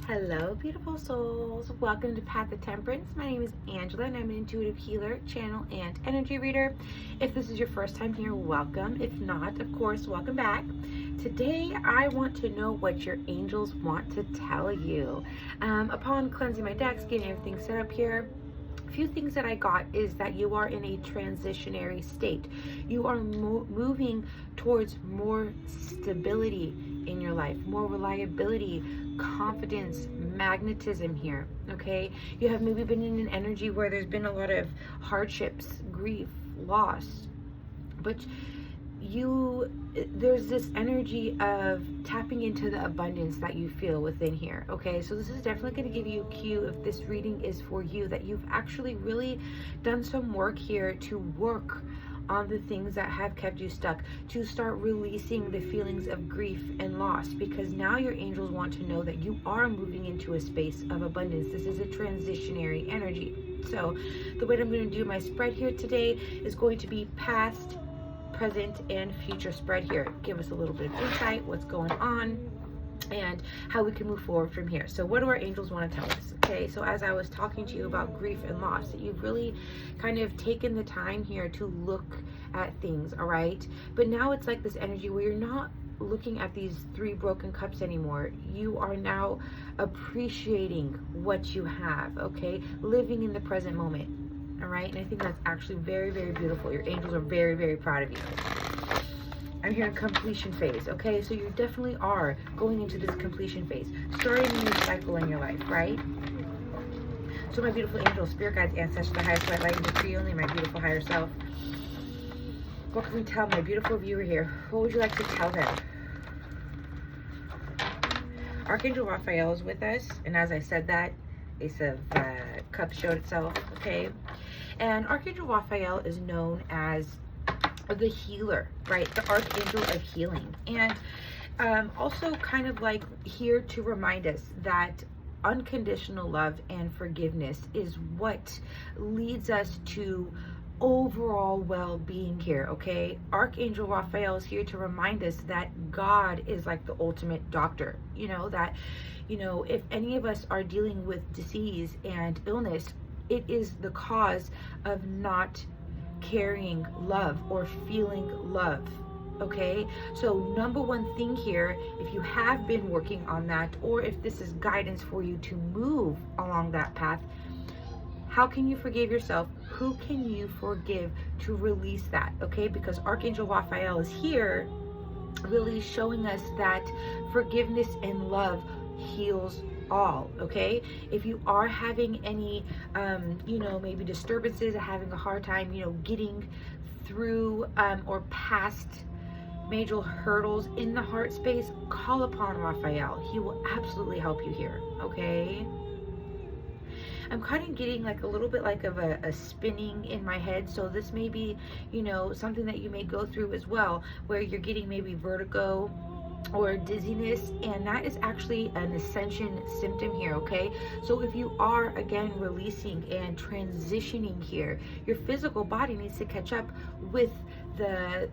Hello, beautiful souls. Welcome to Path of Temperance. My name is Angela, and I'm an intuitive healer, channel, and energy reader. If this is your first time here, welcome. If not, of course, welcome back. Today, I want to know what your angels want to tell you. Upon cleansing my decks, getting everything set up here, a few things that I got is that you are in a transitionary state. You are moving towards more stability in your life, more reliability, confidence, magnetism here. Okay, you have maybe been in an energy where there's been a lot of hardships, grief, loss, but there's this energy of tapping into the abundance that you feel within here. Okay, so this is definitely going to give you a cue, if this reading is for you, that you've actually really done some work here to work on the things that have kept you stuck, to start releasing the feelings of grief and loss, because now your angels want to know that you are moving into a space of abundance. This is a transitionary energy. So the way I'm going to do my spread here today is going to be past, present, and future spread here. Give us a little bit of insight, what's going on, and how we can move forward from here. So what do our angels want to tell us? Okay, so as I was talking to you about grief and loss, that you've really kind of taken the time here to look at things, all right? But now it's like this energy where you're not looking at these three broken cups anymore. You are now appreciating what you have, okay? Living in the present moment, all right? And I think that's actually very, very beautiful. Your angels are very, very proud of you. I'm hearing completion phase, okay? So you definitely are going into this completion phase, starting a new cycle in your life, right? So my beautiful angels, spirit guides, ancestors, the highest light, and decree only, my beautiful higher self, what can we tell my beautiful viewer here? What would you like to tell them? Archangel Raphael is with us, and as I said that, Ace of Cups showed itself, okay? And Archangel Raphael is known as the healer, right? The archangel of healing. And also kind of like here to remind us that unconditional love and forgiveness is what leads us to overall well-being here, okay? Archangel Raphael is here to remind us that God is like the ultimate doctor. That if any of us are dealing with disease and illness, it is the cause of not carrying love or feeling love, okay? So number one thing here, if you have been working on that, or if this is guidance for you to move along that path, how can you forgive yourself? Who can you forgive to release that, okay? Because Archangel Raphael is here really showing us that forgiveness and love heals all, okay? If you are having any maybe disturbances, having a hard time getting through or past major hurdles in the heart space, call upon Raphael. He will absolutely help you here, okay? I'm kind of getting like a little bit like of a spinning in my head, so this may be something that you may go through as well, where you're getting maybe vertigo or dizziness, and that is actually an ascension symptom here, okay? So if you are again releasing and transitioning here, your physical body needs to catch up with the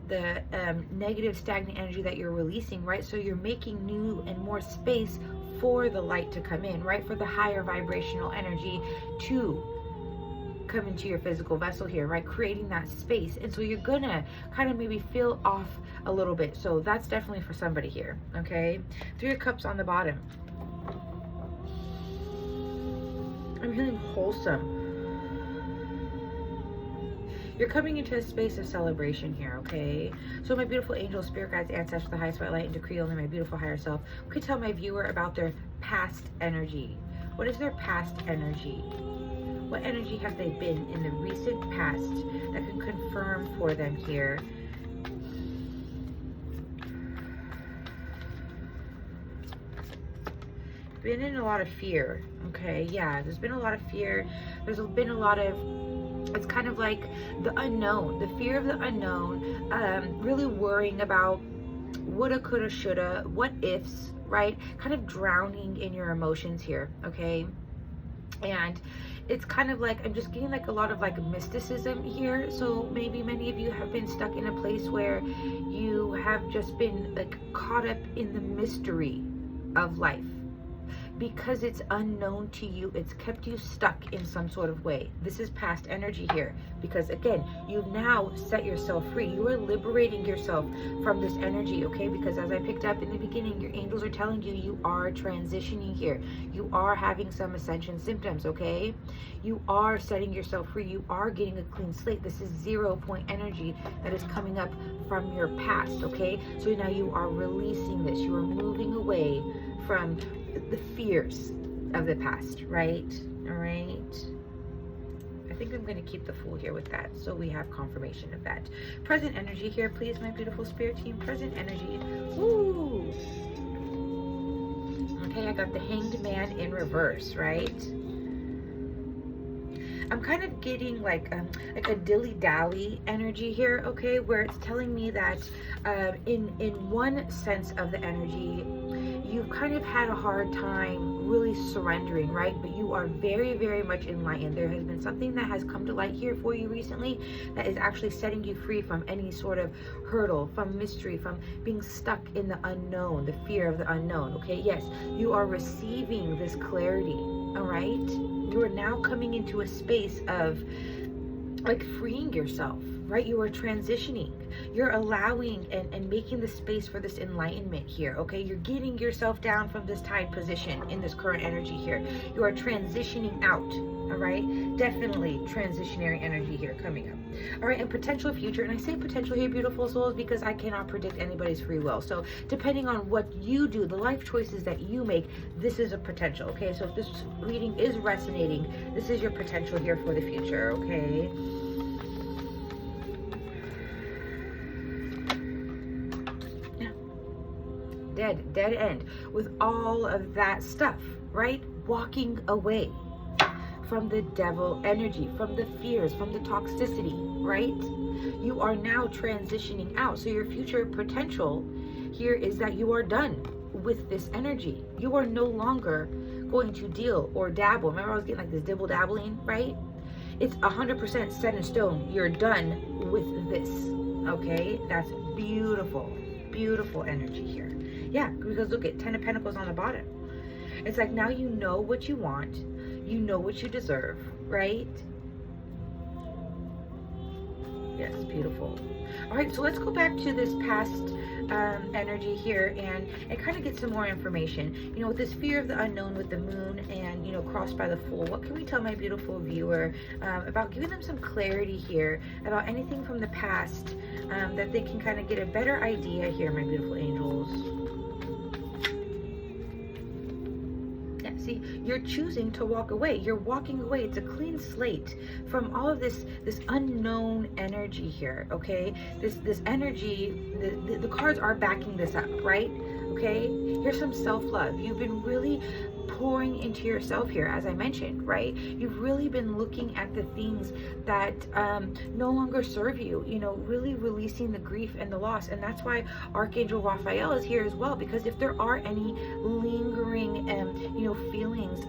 negative stagnant energy that you're releasing, right? So you're making new and more space for the light to come in, right? For the higher vibrational energy to come into your physical vessel here, right? Creating that space. And so you're gonna kind of maybe feel off a little bit. So that's definitely for somebody here, okay? 3 of Cups on the bottom. I'm feeling wholesome. You're coming into a space of celebration here, okay? So my beautiful angels, spirit guides, ancestors, the highest light, and decree only, my beautiful higher self, could tell my viewer about their past energy. What is their past energy? What energy have they been in the recent past that can confirm for them here? Been in a lot of fear, okay? Yeah, there's been a lot of fear. There's been a lot of, it's kind of like the unknown, the fear of the unknown, really worrying about woulda, coulda, shoulda, what ifs, right? Kind of drowning in your emotions here, okay? And it's kind of like, I'm just getting like a lot of like mysticism here. So maybe many of you have been stuck in a place where you have just been like caught up in the mystery of life. because it's unknown to you. It's kept you stuck in some sort of way. This is past energy here, because again, you've now set yourself free. You are liberating yourself from this energy, okay? Because as I picked up in the beginning, your angels are telling you, you are transitioning here. You are having some ascension symptoms, okay? You are setting yourself free. You are getting a clean slate. This is 0 point energy that is coming up from your past, okay? So now you are releasing this. You are moving away from the fears of the past, right? All right. I think I'm going to keep the Fool here with that, so we have confirmation of that. Present energy here, please, my beautiful spirit team. Present energy. Woo! Okay, I got the Hanged Man in reverse, right? I'm kind of getting like a dilly-dally energy here, okay, where it's telling me that in one sense of the energy, you've kind of had a hard time really surrendering, right? But you are very, very much enlightened. There has been something that has come to light here for you recently that is actually setting you free from any sort of hurdle, from mystery, from being stuck in the unknown, the fear of the unknown, okay? Yes, you are receiving this clarity, all right? You are now coming into a space of like freeing yourself, right? You are transitioning. You're allowing and making the space for this enlightenment here, okay? You're getting yourself down from this tied position in this current energy here. You are transitioning out, all right? Definitely transitionary energy here coming up. All right, and potential future. And I say potential here, beautiful souls, because I cannot predict anybody's free will. So depending on what you do, the life choices that you make, this is a potential, okay? So if this reading is resonating, this is your potential here for the future, okay? Dead end with all of that stuff, right? Walking away from the devil energy, from the fears, from the toxicity, right? You are now transitioning out. So your future potential here is that you are done with this energy. You are no longer going to deal or dabble. Remember I was getting like this dibble dabbling, right? It's 100% set in stone. You're done with this, okay? That's beautiful, beautiful energy here. Yeah, because look at 10 of Pentacles on the bottom. It's like now you know what you want. You know what you deserve, right? Yes, beautiful. All right, so let's go back to this past energy here and kind of get some more information. You know, with this fear of the unknown with the moon and, you know, crossed by the Fool, what can we tell my beautiful viewer about giving them some clarity here about anything from the past that they can kind of get a better idea here, my beautiful angels? See, you're choosing to walk away. You're walking away. It's a clean slate from all of this unknown energy here, okay? This energy, the cards are backing this up, right? Okay? Here's some self-love. You've been really pouring into yourself here, as I mentioned, right? You've really been looking at the things that no longer serve you, you know, really releasing the grief and the loss. And that's why Archangel Raphael is here as well, because if there are any lingering, you know, feelings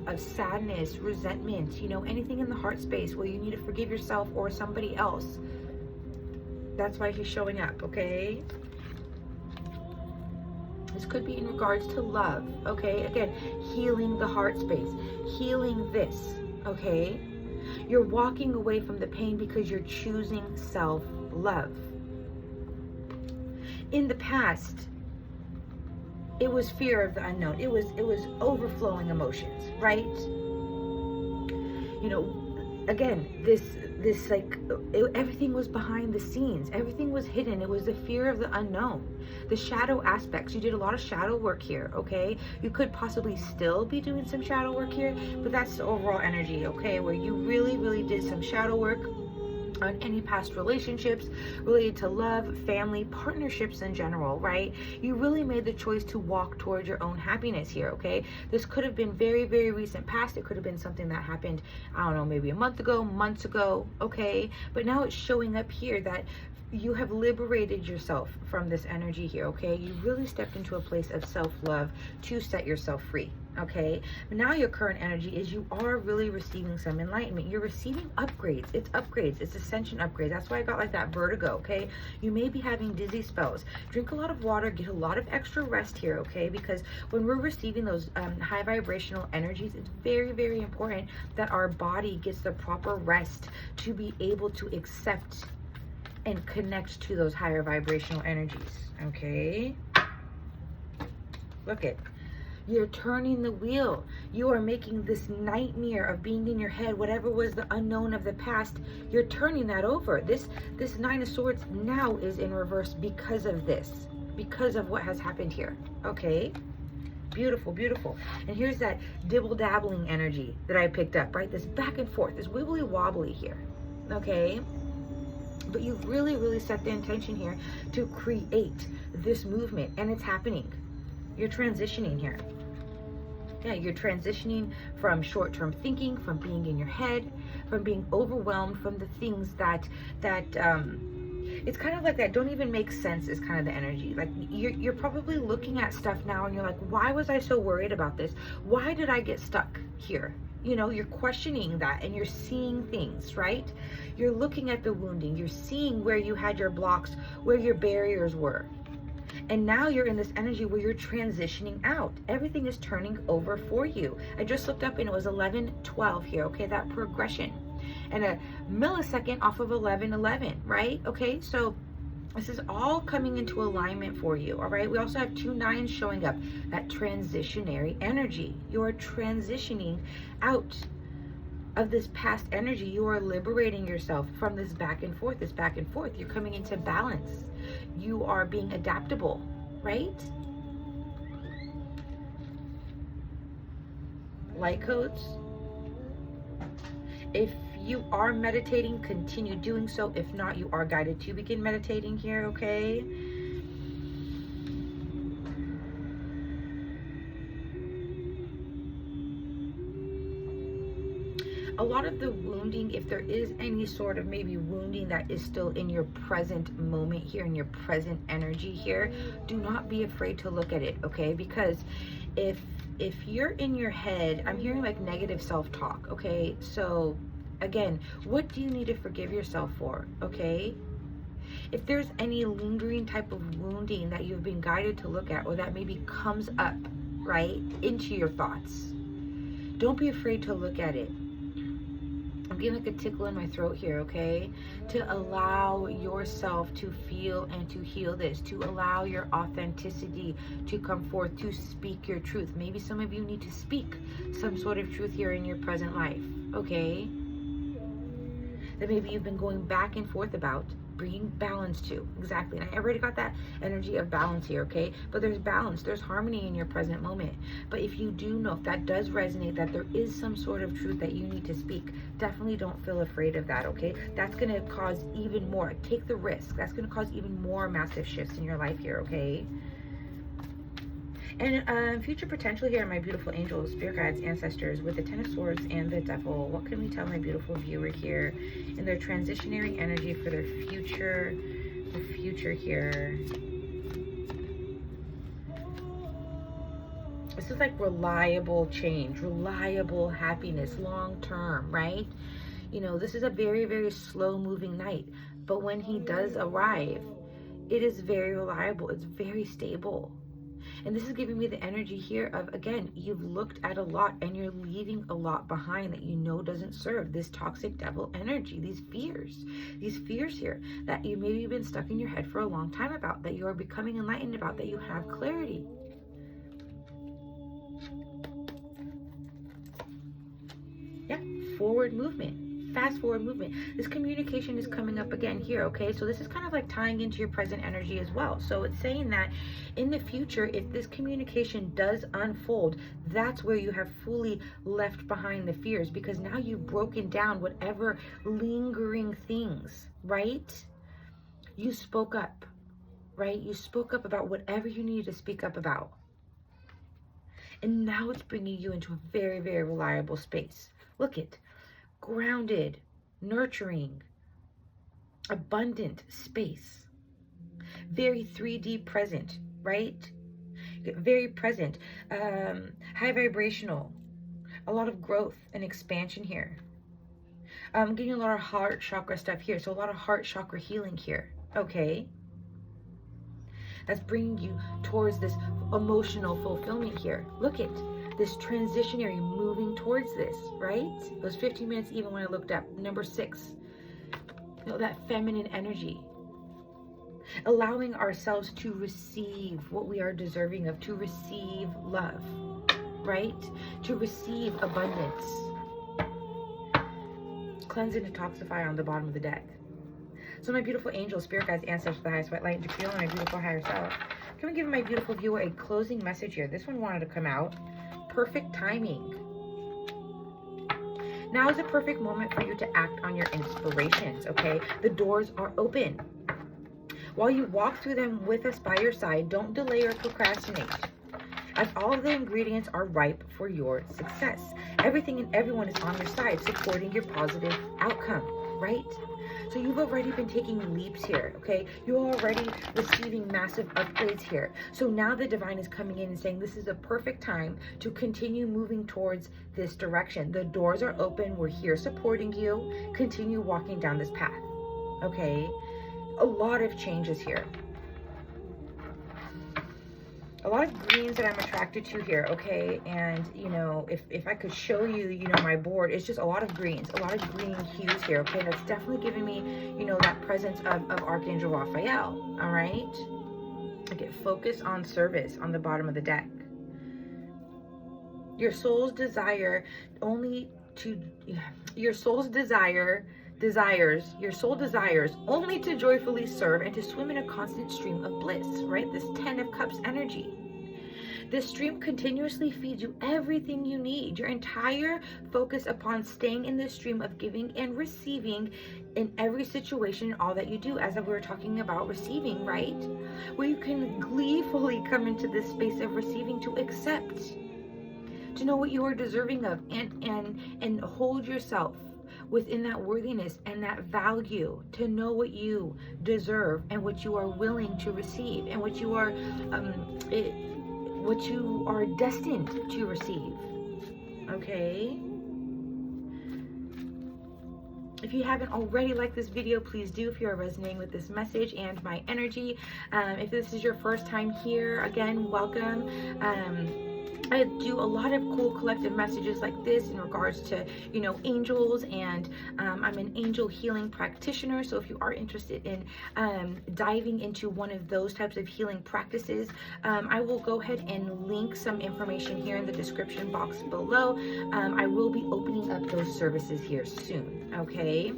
of sadness, resentment, you know, anything in the heart space where you need to forgive yourself or somebody else, that's why he's showing up, okay? This could be in regards to love, okay? Again, healing the heart space, healing this, okay? You're walking away from the pain because you're choosing self-love. In the past, it was fear of the unknown. It was overflowing emotions, right? You know, again, this like everything was behind the scenes. Everything was hidden. It was the fear of the unknown, the shadow aspects. You did a lot of shadow work here, okay? You could possibly still be doing some shadow work here, but that's the overall energy, okay? Where you really did some shadow work on any past relationships related to love, family, partnerships in general, right? You really made the choice to walk towards your own happiness here, okay? This could have been very recent past. It could have been something that happened, I don't know, maybe a month ago, months ago, okay? But now it's showing up here that you have liberated yourself from this energy here, okay? You really stepped into a place of self-love to set yourself free, Okay, but now your current energy is you are really receiving some enlightenment. You're receiving upgrades. It's upgrades. It's ascension upgrades. That's why I got like that vertigo. Okay, you may be having dizzy spells. Drink a lot of water. Get a lot of extra rest here. Okay, because when we're receiving those high vibrational energies, it's very, very important that our body gets the proper rest to be able to accept and connect to those higher vibrational energies. Okay, look it. You're turning the wheel. You are making this nightmare of being in your head, whatever was the unknown of the past, you're turning that over. This Nine of Swords now is in reverse because of this, because of what has happened here. Okay? Beautiful, beautiful. And here's that dibble-dabbling energy that I picked up, right? This back and forth, this wibbly-wobbly here. Okay? But you've really, really set the intention here to create this movement, and it's happening. You're transitioning here. Yeah, you're transitioning from short-term thinking, from being in your head, from being overwhelmed, from the things that it's kind of like that don't even make sense is kind of the energy. Like you're probably looking at stuff now and you're like, why was I so worried about this? Why did I get stuck here? You know, you're questioning that and you're seeing things, right? You're looking at the wounding. You're seeing where you had your blocks, where your barriers were. And now you're in this energy where you're transitioning out. Everything is turning over for you. I just looked up and it was 11:12 here, okay? That progression. And a millisecond off of 11:11, right? Okay, so this is all coming into alignment for you, all right? We also have 2 9s showing up. That transitionary energy. You are transitioning out of this past energy. You are liberating yourself from this back and forth, You're coming into balance. You are being adaptable, right? Light codes. If you are meditating, continue doing so. If not, you are guided to begin meditating here, okay? A lot of the wounding, if there is any sort of maybe wounding that is still in your present moment here, in your present energy here, do not be afraid to look at it, okay? Because if you're in your head, I'm hearing like negative self-talk, okay? So again, what do you need to forgive yourself for, okay? If there's any lingering type of wounding that you've been guided to look at, or that maybe comes up, right, into your thoughts, don't be afraid to look at it. I'm getting like a tickle in my throat here, okay? To allow yourself to feel and to heal this, to allow your authenticity to come forth, to speak your truth. Maybe some of you need to speak some sort of truth here in your present life, okay? That maybe you've been going back and forth about, bringing balance to. Exactly. And I already got that energy of balance here, okay? But there's balance, there's harmony in your present moment. But if you do know, if that does resonate, that there is some sort of truth that you need to speak, definitely don't feel afraid of that, okay? That's going to cause even more. Take the risk. That's going to cause even more massive shifts in your life here, okay? And future potential here, my beautiful angels, spirit guides, ancestors, with the Ten of Swords and the Devil. What can we tell my beautiful viewer here in their transitionary energy for their future, here? This is like reliable change, reliable happiness, long term, right? You know, this is a very, very slow moving night. But when he does arrive, it is very reliable. It's very stable. And this is giving me the energy here of, again, you've looked at a lot and you're leaving a lot behind that you know doesn't serve this toxic devil energy, these fears here that you maybe been stuck in your head for a long time about, that you are becoming enlightened about, that you have clarity. Yeah, forward movement. Fast forward movement. This communication is coming up again here, okay? So this is kind of like tying into your present energy as well. So it's saying that in the future, if this communication does unfold, that's where you have fully left behind the fears, because now you've broken down whatever lingering things, right? You spoke up, right? You spoke up about whatever you needed to speak up about. And now it's bringing you into a very, very reliable space. Look it. Grounded, nurturing, abundant space. Very 3D present, right? very present, high vibrational, a lot of growth and expansion here. I'm getting a lot of heart chakra stuff here, so a lot of heart chakra healing here, okay? That's bringing you towards this emotional fulfillment here. Look at this transitionary moving towards this, right? Those 15 minutes, even when I looked up, number 6, you know, that feminine energy. Allowing ourselves to receive what we are deserving of, to receive love, right? To receive abundance. Cleanse and detoxify on the bottom of the deck. So my beautiful angels, spirit guides, ancestors, the highest white light, and to feel my beautiful higher self, can we give my beautiful viewer a closing message here? This one wanted to come out. Perfect timing. Now is a perfect moment for you to act on your inspirations, okay? The doors are open. While you walk through them with us by your side, don't delay or procrastinate, as all of the ingredients are ripe for your success. Everything and everyone is on your side, supporting your positive outcome, right? So you've already been taking leaps here, okay? You're already receiving massive upgrades here. So now the divine is coming in and saying this is a perfect time to continue moving towards this direction. The doors are open. We're here supporting you. Continue walking down this path, okay? A lot of changes here. A lot of greens that I'm attracted to here, okay? And, you know, if I could show you, you know, my board, it's just a lot of greens, a lot of green hues here, okay? That's definitely giving me, you know, that presence of Archangel Raphael, all right? Okay, focus on service on the bottom of the deck. Your soul's desire only to, your soul desires only to joyfully serve and to swim in a constant stream of bliss, right? This 10 of Cups energy. This stream continuously feeds you everything you need. Your entire focus upon staying in this stream of giving and receiving in every situation, all that you do, as we were talking about receiving, right? Where you can gleefully come into this space of receiving, to accept, to know what you are deserving of, and hold yourself within that worthiness and that value, to know what you deserve and what you are willing to receive and what you are destined to receive, okay? If you haven't already liked this video, please do, if you are resonating with this message and my energy. If this is your first time here, again, welcome. I do a lot of cool collective messages like this in regards to, you know, angels, and I'm an angel healing practitioner. So if you are interested in diving into one of those types of healing practices, I will go ahead and link some information here in the description box below. I will be opening up those services here soon, okay?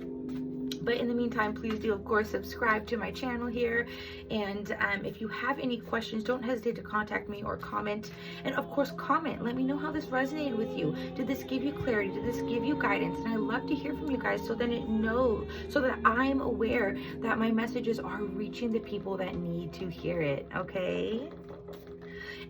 But in the meantime, please do, of course, subscribe to my channel here. And if you have any questions, don't hesitate to contact me or comment. And of course, comment. Let me know how this resonated with you. Did this give you clarity? Did this give you guidance? And I love to hear from you guys, so that I'm aware that my messages are reaching the people that need to hear it, okay?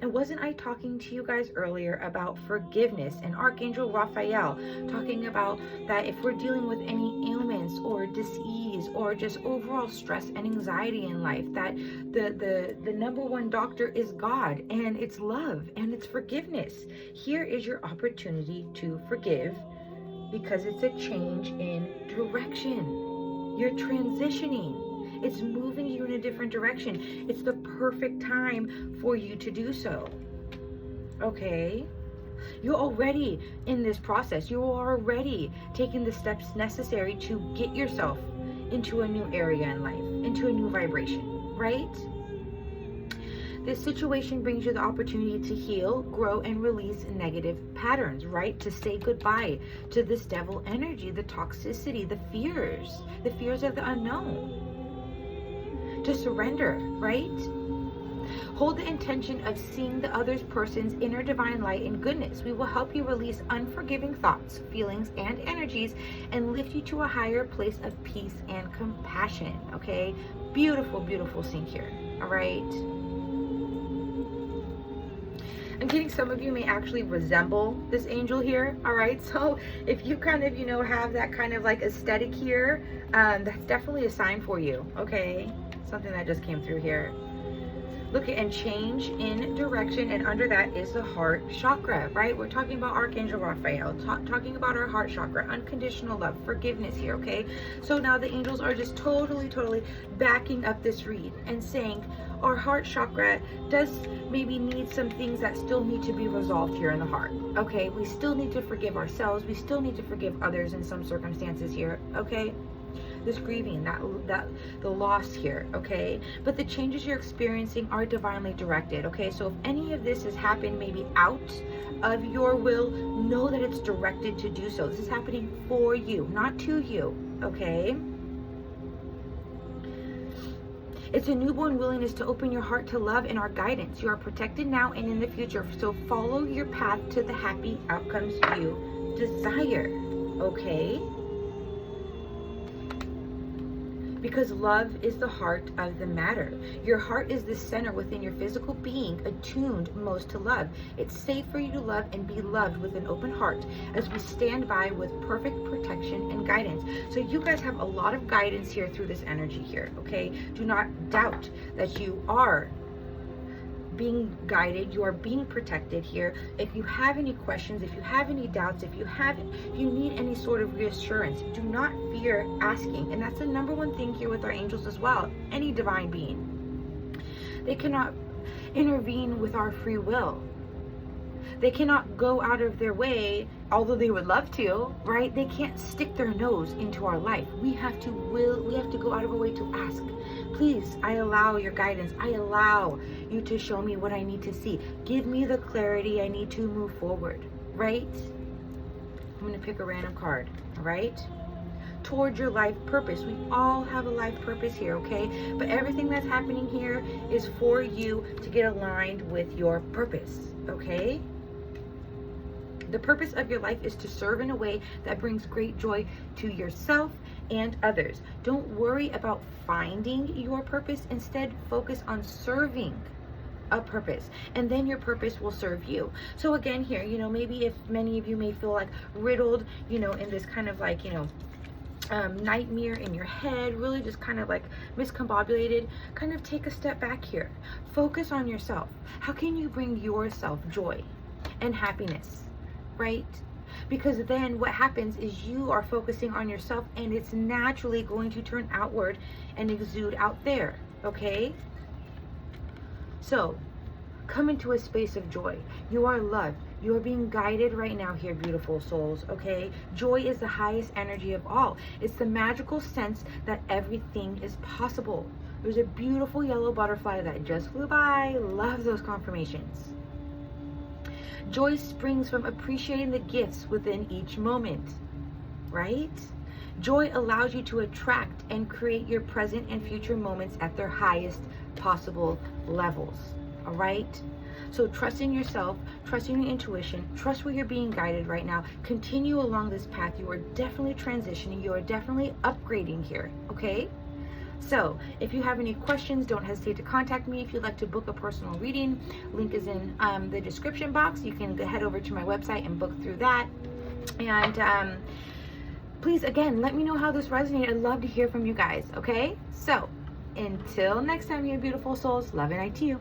And wasn't I talking to you guys earlier about forgiveness and Archangel Raphael talking about that if we're dealing with any ailments or dis-ease or just overall stress and anxiety in life, that the number one doctor is God, and it's love and it's forgiveness. Here is your opportunity to forgive, because it's a change in direction. You're transitioning. It's moving you in a different direction. It's the perfect time for you to do so. Okay? You're already in this process. You're already taking the steps necessary to get yourself into a new area in life, into a new vibration, right? This situation brings you the opportunity to heal, grow, and release negative patterns, right? To say goodbye to this devil energy, the toxicity, the fears of the unknown. To surrender, right? Hold the intention of seeing the other person's inner divine light and goodness. We will help you release unforgiving thoughts, feelings, and energies, and lift you to a higher place of peace and compassion, okay? Beautiful, beautiful sync here, all right? I'm getting some of you may actually resemble this angel here, all right? So if you kind of, you know, have that kind of like aesthetic here, that's definitely a sign for you, okay? Something that just came through here. Look at, and change in direction, and under that is the heart chakra, right? We're talking about Archangel Raphael, talking about our heart chakra, unconditional love, forgiveness here, okay? So now the angels are just totally backing up this read and saying our heart chakra does maybe need some things that still need to be resolved here in the heart, okay? We still need to forgive ourselves. We still need to forgive others in some circumstances here, okay? This grieving, the loss here, okay? But the changes you're experiencing are divinely directed, okay? So if any of this has happened maybe out of your will, know that it's directed to do so. This is happening for you, not to you, okay? It's a newborn willingness to open your heart to love and our guidance. You are protected now and in the future, so follow your path to the happy outcomes you desire, okay? Because love is the heart of the matter. Your heart is the center within your physical being, attuned most to love. It's safe for you to love and be loved with an open heart as we stand by with perfect protection and guidance. So you guys have a lot of guidance here through this energy here, okay? Do not doubt that you are being guided, you are being protected here. If you have any questions, if you have any doubts, if you need any sort of reassurance, do not fear asking. And that's the number one thing here with our angels as well. Any divine being, they cannot intervene with our free will. They cannot go out of their way, although they would love to, right? They can't stick their nose into our life. We have to go out of our way to ask. Please, I allow your guidance. I allow you to show me what I need to see. Give me the clarity I need to move forward, right? I'm going to pick a random card, all right? Toward your life purpose. We all have a life purpose here, okay? But everything that's happening here is for you to get aligned with your purpose, okay? The purpose of your life is to serve in a way that brings great joy to yourself and others. Don't worry about finding your purpose. Instead, focus on serving a purpose, and then your purpose will serve you. So again here, maybe if many of you may feel like riddled, in this kind of like, nightmare in your head, really just kind of like miscombobulated, kind of take a step back here. Focus on yourself. How can you bring yourself joy and happiness? Right? Because then what happens is you are focusing on yourself, and it's naturally going to turn outward and exude out there, okay? So come into a space of joy. You are loved. You are being guided right now here, beautiful souls, okay? Joy is the highest energy of all. It's the magical sense that everything is possible. There's a beautiful yellow butterfly that just flew by. Love those confirmations. Joy springs from appreciating the gifts within each moment, right? Joy allows you to attract and create your present and future moments at their highest possible levels, all right? So trust in yourself, trust in your intuition, trust where you're being guided right now. Continue along this path. You are definitely transitioning. You are definitely upgrading here, okay? So if you have any questions, don't hesitate to contact me. If you'd like to book a personal reading, link is in the description box. You can head over to my website and book through that. And please, again, let me know how this resonated. I'd love to hear from you guys, okay? So until next time, you beautiful souls, love and light to you.